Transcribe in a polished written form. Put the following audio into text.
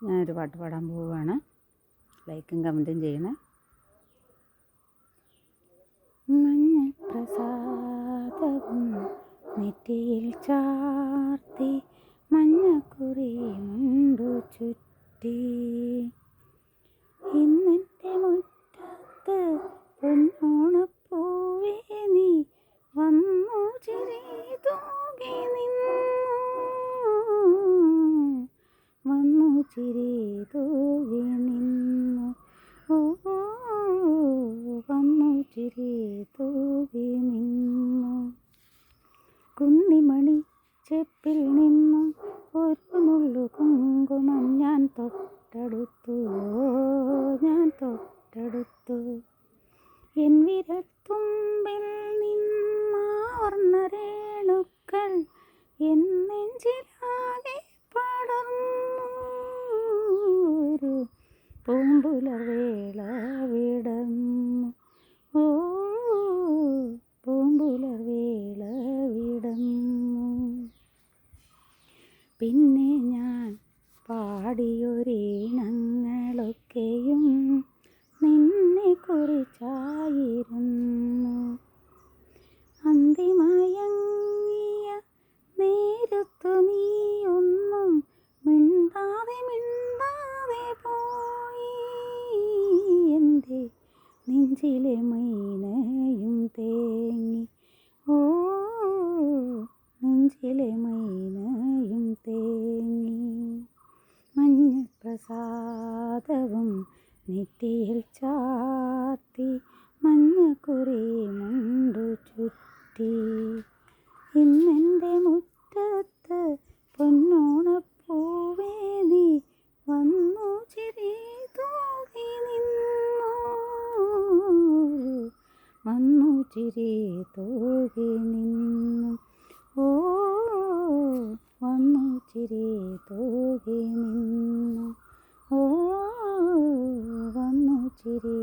ഞാനൊരു പാട്ട് പാടാൻ പോവുകയാണ്. ലൈക്കും കമൻറ്റും ചെയ്യണേ. മഞ്ഞപ്രസാദവും നെറ്റിയിൽ ചാർത്തി മഞ്ഞക്കുറിയുണ്ടു ചുറ്റി ഇന്നെൻ്റെ മുറ്റത്ത് പൊന്നോണപ്പൂവേ നീ വന്നു ചിരി തൂകി നിന്നു വന്നു ചിരി തൂകി നിന്നു വന്നു ചിരി തൂകി നിന്നു. കുന്നിമണി ചെപ്പിൽ നിന്നും ഒരു നുള്ളു കുങ്കുമം ഞാൻ തൊട്ടടുത്തു എൻ വിരൽത്തുമ്പിൽ നിന്നാർണ്ണരേണുക്കൾ എൻ നെഞ്ചിലാകെ പടർന്നു. ഒരു പൂമ്പുലർവേള വിടന്നു പൂമ്പുലർവേള വിടന്നു. പിന്നെ ഞാൻ പാടിയൊരീണങ്ങളൊക്കെയും നിന്നെ കുറിച്ചായിരുന്നു. അന്തിമയങ്ങിയ നേരത്തു നീയൊന്നും മിണ്ടാതെ പോയി. എൻ്റെ നെഞ്ചിലെ മൈനയും തേങ്ങി നെഞ്ചിലെ മൈനയും തേങ്ങി. മഞ്ഞപ്രസാദവും നെറ്റിയിൽ ചാർത്തി മഞ്ഞക്കുറിയുമുണ്ടു ചുറ്റി ഇന്നെൻ്റെ മുറ്റത്ത് പൊന്നോണപ്പൂവേ നീ വന്നു ചിരി തൂകി നിന്നു വന്നു ചിരി തൂകി നിന്നു വന്നു ചിരി തൂകി നിന്നു വന്നു ചിരി